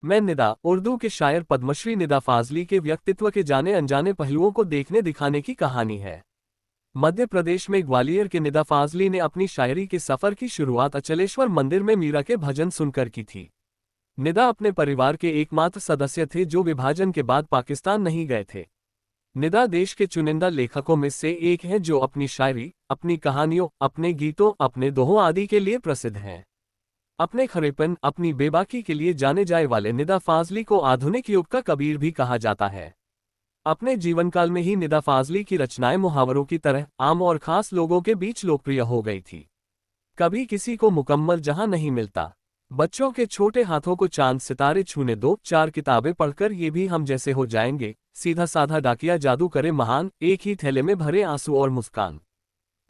मैं निदा, उर्दू के शायर पद्मश्री निदा फाजली के व्यक्तित्व के जाने अनजाने पहलुओं को देखने दिखाने की कहानी है। मध्य प्रदेश में ग्वालियर के निदा फाजली ने अपनी शायरी के सफर की शुरुआत अचलेश्वर मंदिर में मीरा के भजन सुनकर की थी। निदा अपने परिवार के एकमात्र सदस्य थे जो विभाजन के बाद पाकिस्तान नहीं गए थे। निदा देश के चुनिंदा लेखकों में से एक हैं जो अपनी शायरी, अपनी कहानियों, अपने गीतों, अपने दोहों आदि के लिए प्रसिद्ध हैं। अपने खरेपन, अपनी बेबाकी के लिए जाने जाए वाले निदा फाजली को आधुनिक युग का कबीर भी कहा जाता है। अपने जीवनकाल में ही निदा फाजली की रचनाएं मुहावरों की तरह आम और खास लोगों के बीच लोकप्रिय हो गई थी। कभी किसी को मुकम्मल जहां नहीं मिलता, बच्चों के छोटे हाथों को चांद सितारे छूने दो, 4 किताबें पढ़कर ये भी हम जैसे हो जाएंगे, सीधा साधा डाकिया जादू करे महान, एक ही थैले में भरे आंसू और मुस्कान।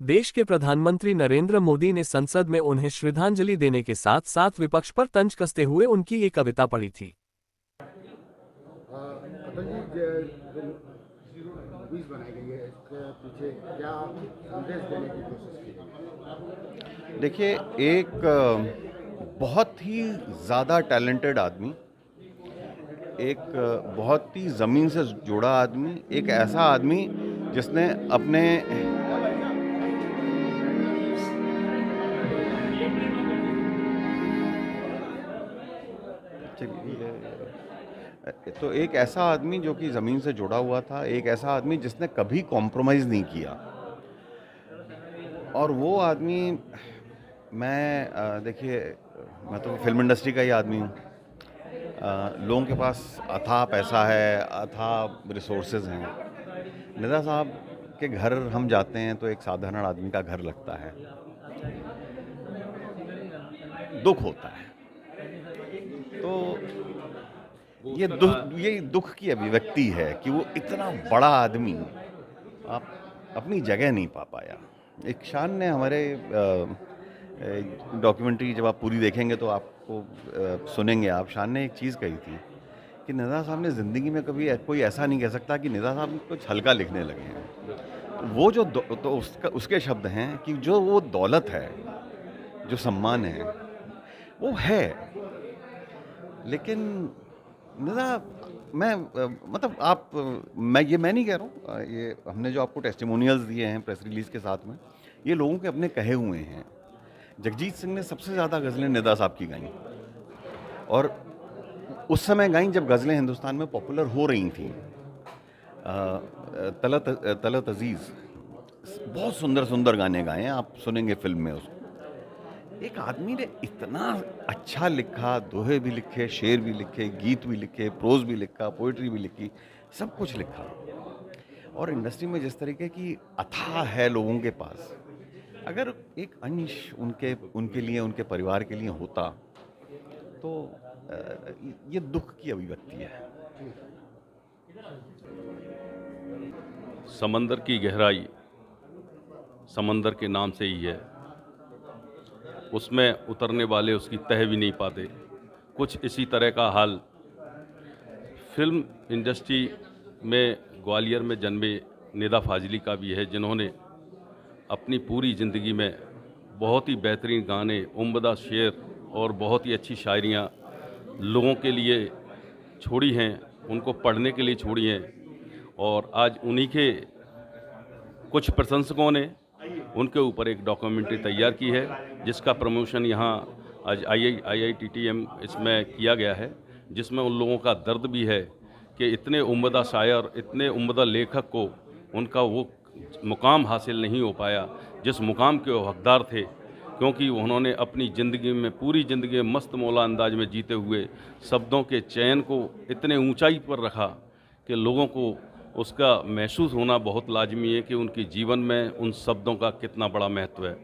देश के प्रधानमंत्री नरेंद्र मोदी ने संसद में उन्हें श्रद्धांजलि देने के साथ साथ विपक्ष पर तंज कसते हुए उनकी ये कविता पढ़ी थी। अतुल जी, जो मूवीज बनाई गई है इसके पीछे क्या संदेश देने की कोशिश की? देखिए, एक बहुत ही ज़्यादा टैलेंटेड आदमी, एक बहुत ही ज़मीन से जुड़ा आदमी, एक ऐसा आदमी जिसने अपने तो एक ऐसा आदमी जो कि ज़मीन से जुड़ा हुआ था, एक ऐसा आदमी जिसने कभी कॉम्प्रोमाइज़ नहीं किया। और वो आदमी, देखिए, मैं तो फिल्म इंडस्ट्री का ही आदमी हूँ। लोगों के पास अथाह पैसा है, अथाह रिसोर्सेज हैं। निदा साहब के घर हम जाते हैं तो एक साधारण आदमी का घर लगता है, दुख होता है। तो ये दुख की अभिव्यक्ति है कि वो इतना बड़ा आदमी आप अपनी जगह नहीं पा पाया। एक शान ने हमारे डॉक्यूमेंट्री जब आप पूरी देखेंगे तो आपको सुनेंगे आप, शान ने एक चीज़ कही थी कि निदा साहब ने ज़िंदगी में कभी कोई ऐसा नहीं कह सकता कि निदा साहब कुछ हल्का लिखने लगे हैं। वो जो तो उसके शब्द हैं कि जो वो दौलत है, जो सम्मान है, वो है, लेकिन निदा, मैं नहीं कह रहा हूँ, ये हमने जो आपको टेस्टिमोनियल्स दिए हैं प्रेस रिलीज़ के साथ में, ये लोगों के अपने कहे हुए हैं। जगजीत सिंह ने सबसे ज़्यादा गज़लें निदा साहब की गाई, और उस समय गाई जब गज़लें हिंदुस्तान में पॉपुलर हो रही थी। तलत अजीज़, बहुत सुंदर सुंदर गाने गाए हैं, आप सुनेंगे फिल्म में उसको। एक आदमी ने इतना अच्छा लिखा, दोहे भी लिखे, शेर भी लिखे, गीत भी लिखे, प्रोज भी लिखा, पोइट्री भी लिखी, सब कुछ लिखा। और इंडस्ट्री में जिस तरीके की अथाह है लोगों के पास, अगर एक अंश उनके लिए, उनके परिवार के लिए होता तो ये दुख की अभिव्यक्ति है। समंदर की गहराई समंदर के नाम से ही है, उसमें उतरने वाले उसकी तह भी नहीं पाते। कुछ इसी तरह का हाल फिल्म इंडस्ट्री में ग्वालियर में जन्मे निदा फाजली का भी है, जिन्होंने अपनी पूरी ज़िंदगी में बहुत ही बेहतरीन गाने, उम्दा शेर और बहुत ही अच्छी शायरियाँ लोगों के लिए छोड़ी हैं, उनको पढ़ने के लिए छोड़ी हैं। और आज उन्हीं के कुछ प्रशंसकों ने उनके ऊपर एक डॉक्यूमेंट्री तैयार की है, जिसका प्रमोशन यहाँ आज IITTM इसमें किया गया है, जिसमें उन लोगों का दर्द भी है कि इतने उम्दा शायर, इतने उम्दा लेखक को उनका वो मुकाम हासिल नहीं हो पाया जिस मुकाम के वो हकदार थे, क्योंकि उन्होंने अपनी ज़िंदगी में, पूरी ज़िंदगी में मस्त मौला अंदाज में जीते हुए शब्दों के चयन को इतने ऊंचाई पर रखा कि लोगों को उसका महसूस होना बहुत लाजमी है कि उनके जीवन में उन शब्दों का कितना बड़ा महत्व है।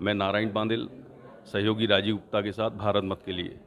मैं नारायण बांदिल, सहयोगी राजीव गुप्ता के साथ, भारत मत के लिए।